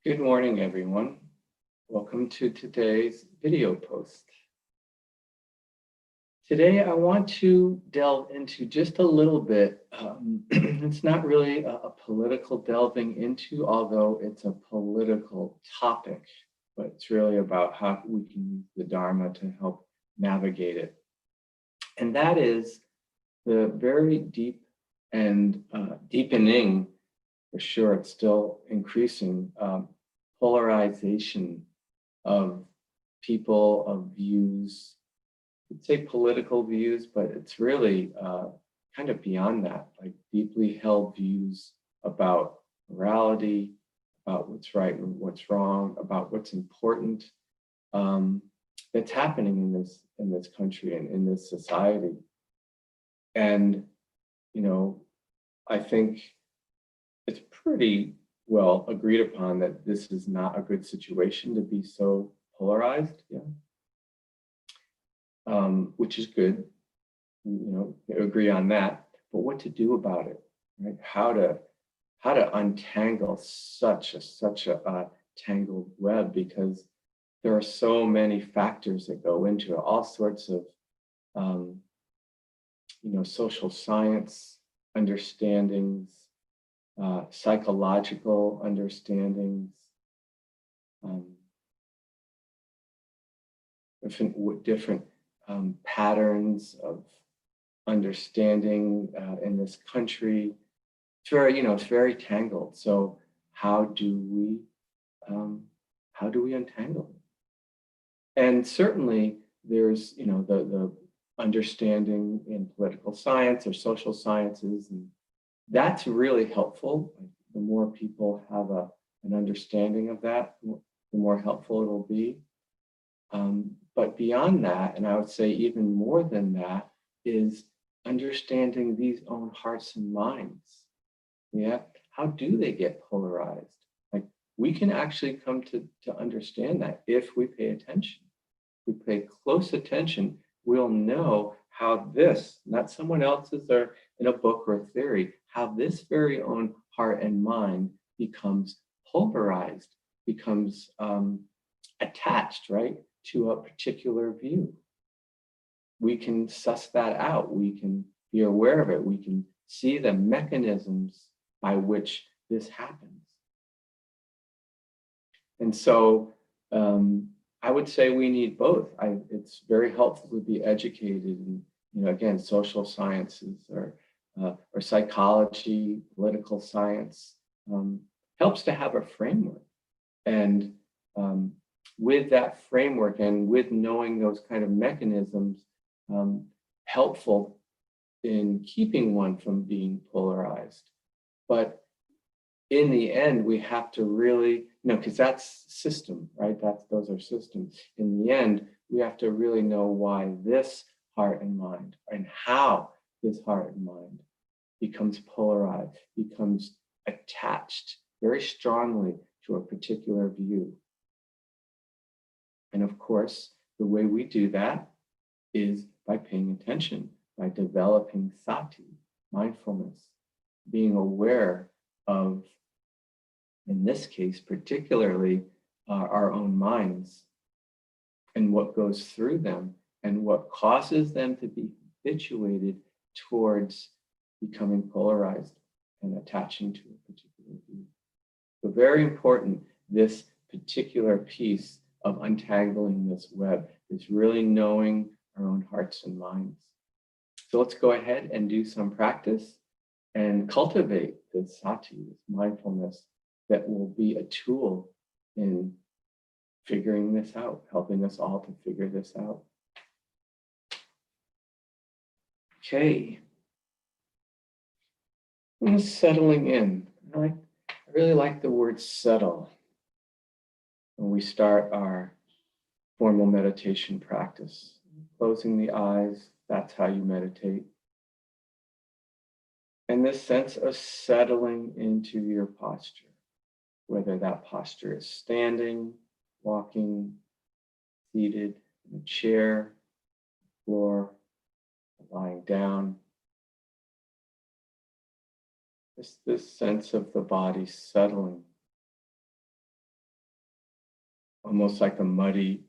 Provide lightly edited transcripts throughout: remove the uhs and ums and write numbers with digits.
Good morning, everyone. Welcome to today's video post. Today, I want to delve into just a little bit. It's not really a political delving into, although it's a political topic, but it's really about how we can use the Dharma to help navigate it. And that is the very deep and deepening, for sure, it's still increasing, polarization of people, of views. I'd say political views, but it's really kind of beyond that, like deeply held views about morality, about what's right and what's wrong, about what's important. That's happening in this country and in this society. And I think it's pretty well agreed upon that this is not a good situation to be so polarized, which is good. Agree on that. But what to do about it, right? How to untangle such a tangled web, because there are so many factors that go into it, all sorts of social science understandings, psychological understandings, different patterns of understanding in this country. It's very tangled. So how do we untangle it? And certainly there's the understanding in political science or social sciences, and that's really helpful. The more people have an understanding of that, the more helpful it'll be. But beyond that, and I would say even more than that, is understanding these own hearts and minds. Yeah, how do they get polarized? Like, we can actually come to understand that if we pay attention. If we pay close attention, we'll know how this, not someone else's or in a book or a theory, how this very own heart and mind becomes polarized, becomes attached, right, to a particular view. We can suss that out. We can be aware of it. We can see the mechanisms by which this happens. And so I would say we need both. It's very helpful to be educated in, again, social sciences or psychology, political science. Helps to have a framework. And with that framework and with knowing those kind of mechanisms, helpful in keeping one from being polarized. But in the end, we have to really, because that's system, right? Those are systems. In the end, we have to really know why this heart and mind, and how this heart and mind becomes polarized, becomes attached very strongly to a particular view. And of course, the way we do that is by paying attention, by developing sati, mindfulness, being aware of, in this case, particularly our own minds and what goes through them and what causes them to be habituated towards becoming polarized and attaching to a particular view. So very important, this particular piece of untangling this web is really knowing our own hearts and minds. So let's go ahead and do some practice and cultivate this sati, this mindfulness that will be a tool in figuring this out, helping us all to figure this out. Okay. I'm settling in. I really like the word settle when we start our formal meditation practice. Closing the eyes, that's how you meditate. And this sense of settling into your posture, whether that posture is standing, walking, seated in a chair, floor, lying down. This sense of the body settling almost like a muddy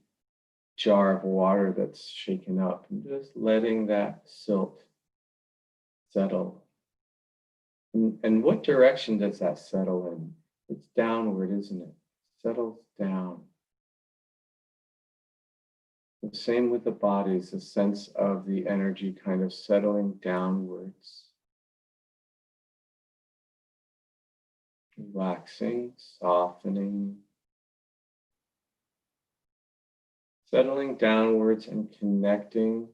jar of water that's shaken up, and just letting that silt settle. And what direction does that settle in? It's downward, isn't it? Settles down. The same with the body, is a sense of the energy kind of settling downwards. Relaxing, softening, settling downwards and connecting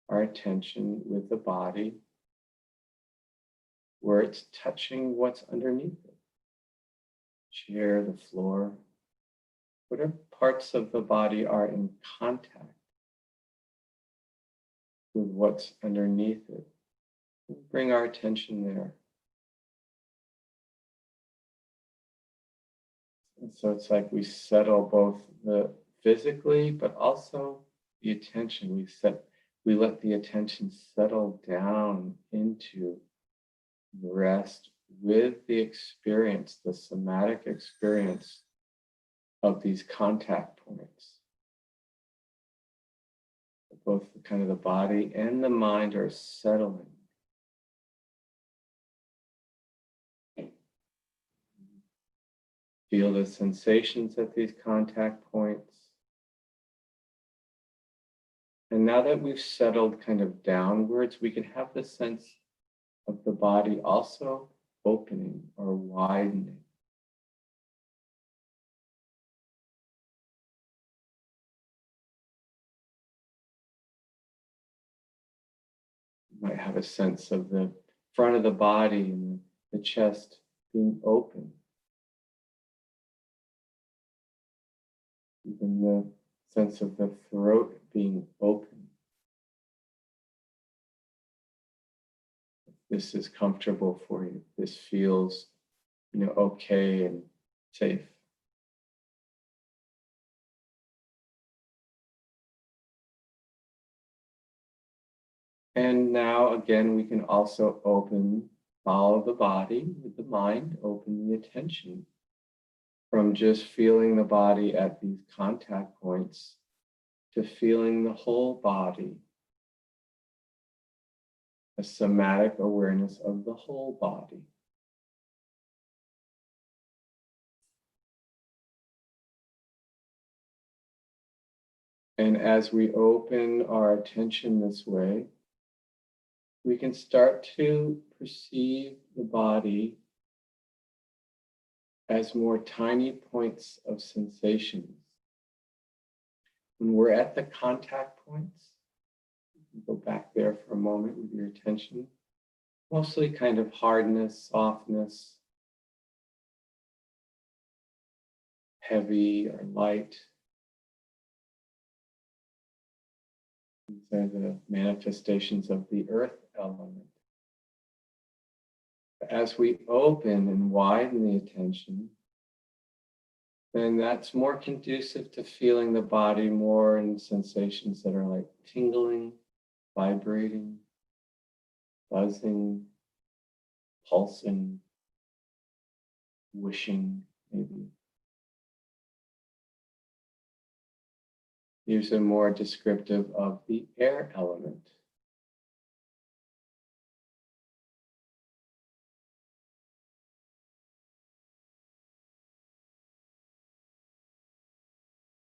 our attention with the body where it's touching what's underneath it. Chair, the floor, whatever parts of the body are in contact with what's underneath it. Bring our attention there. And so it's like we settle both the physically, but also the attention. We let the attention settle down into rest with the experience, the somatic experience of these contact points. Both kind of the body and the mind are settling. Feel the sensations at these contact points. And now that we've settled kind of downwards, we can have the sense of the body also opening or widening. You might have a sense of the front of the body and the chest being open. Even the sense of the throat being open. This is comfortable for you. This feels, okay and safe. And now again, we can also follow the body with the mind, open the attention from just feeling the body at these contact points to feeling the whole body. A somatic awareness of the whole body. And as we open our attention this way, we can start to perceive the body as more tiny points of sensations. When we're at the contact points, go back there for a moment with your attention. Mostly kind of hardness, softness, heavy or light. These are the manifestations of the earth element. As we open and widen the attention, then that's more conducive to feeling the body more in sensations that are like tingling, vibrating, buzzing, pulsing, wishing, maybe. These are more descriptive of the air element.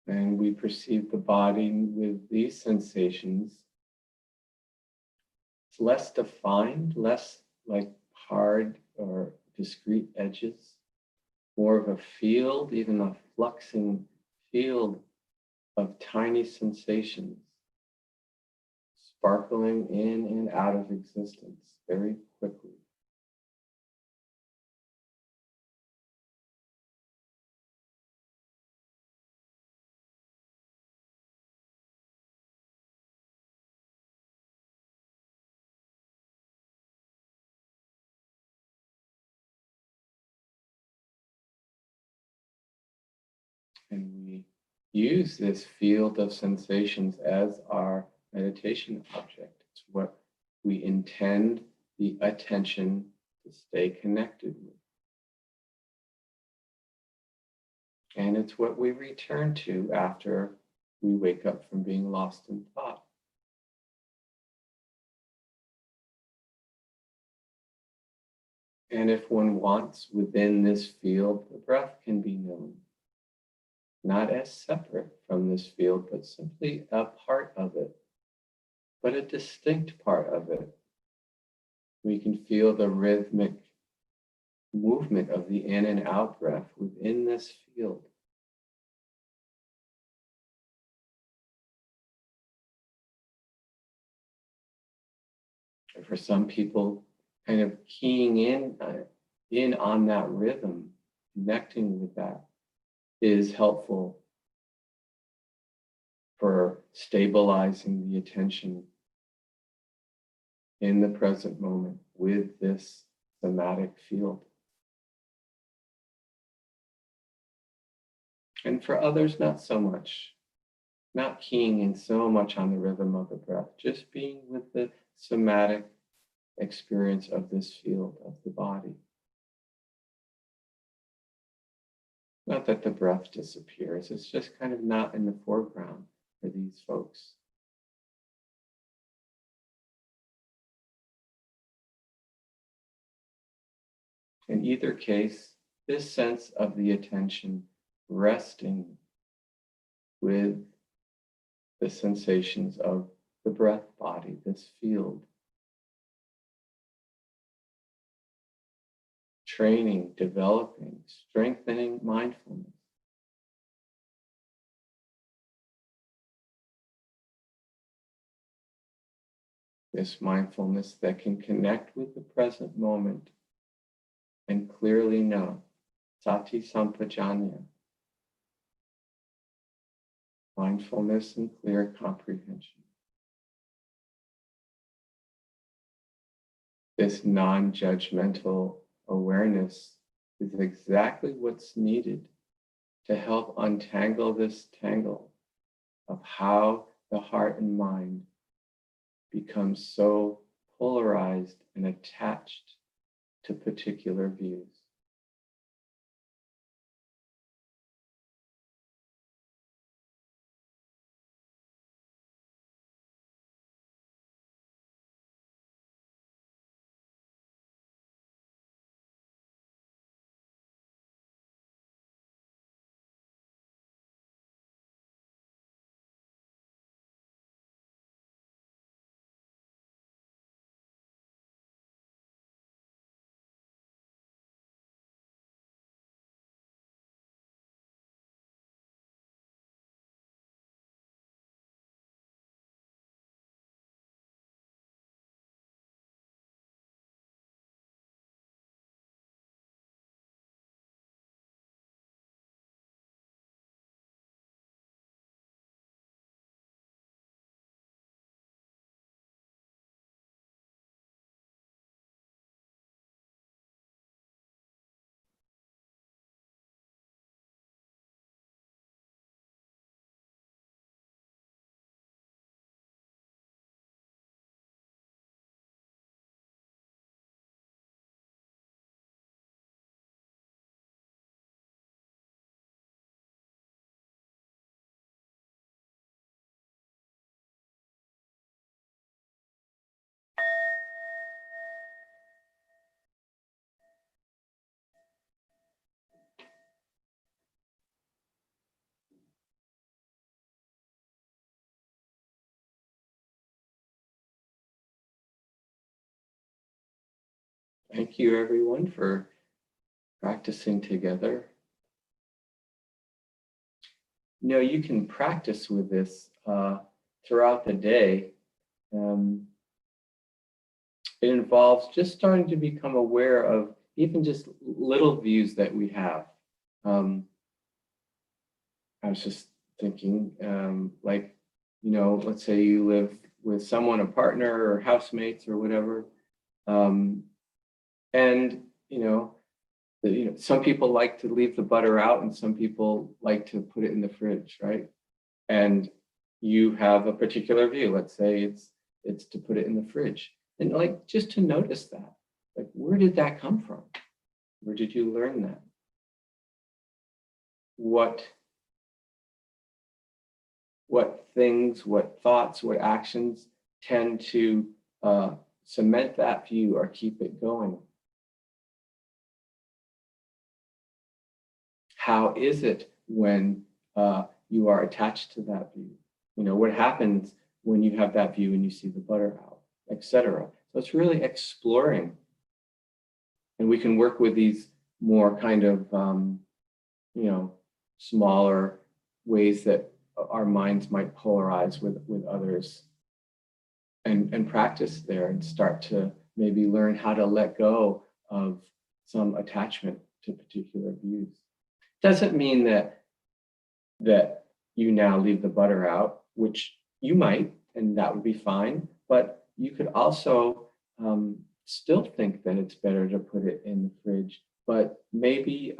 And we perceive the body with these sensations. It's less defined, less like hard or discrete edges, more of a field, even a fluxing field of tiny sensations, sparkling in and out of existence very quickly. And we use this field of sensations as our meditation object. It's what we intend the attention to stay connected with. And it's what we return to after we wake up from being lost in thought. And if one wants within this field, the breath can be known, not as separate from this field, but simply a part of it, but a distinct part of it. We can feel the rhythmic movement of the in and out breath within this field. And for some people, kind of keying in on that rhythm, connecting with that is helpful for stabilizing the attention in the present moment with this somatic field. And for others, not so much, not keying in so much on the rhythm of the breath, just being with the somatic experience of this field of the body. Not that the breath disappears, it's just kind of not in the foreground for these folks. In either case, this sense of the attention resting with the sensations of the breath body, this field. Training, developing, strengthening mindfulness. This mindfulness that can connect with the present moment and clearly know, sati sampajanya, mindfulness and clear comprehension. This non-judgmental awareness is exactly what's needed to help untangle this tangle of how the heart and mind become so polarized and attached to particular views. Thank you, everyone, for practicing together. You can practice with this throughout the day. It involves just starting to become aware of even just little views that we have. I was just thinking, let's say you live with someone, a partner or housemates or whatever, and some people like to leave the butter out, and some people like to put it in the fridge, right? And you have a particular view. Let's say it's to put it in the fridge, and just to notice that, where did that come from? Where did you learn that? what things, what thoughts, what actions tend to cement that view or keep it going. How is it when you are attached to that view? What happens when you have that view and you see the butter out, etc. So it's really exploring. And we can work with these more kind of, smaller ways that our minds might polarize with others, and practice there and start to maybe learn how to let go of some attachment to particular views. Doesn't mean that you now leave the butter out, which you might, and that would be fine. But you could also still think that it's better to put it in the fridge, but maybe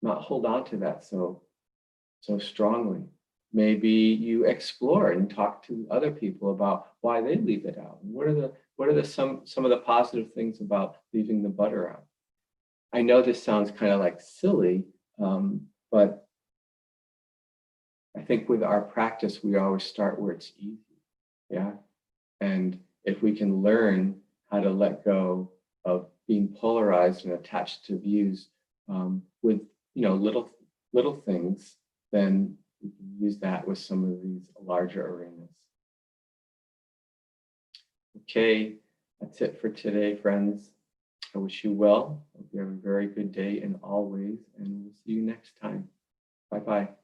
not hold on to that so strongly. Maybe you explore and talk to other people about why they leave it out. What are the some of the positive things about leaving the butter out? I know this sounds kind of like silly, but I think with our practice, we always start where it's easy. Yeah. And if we can learn how to let go of being polarized and attached to views with little things, then we can use that with some of these larger arenas. Okay, that's it for today, friends. I wish you well. Hope you have a very good day in all ways, and we'll see you next time. Bye-bye.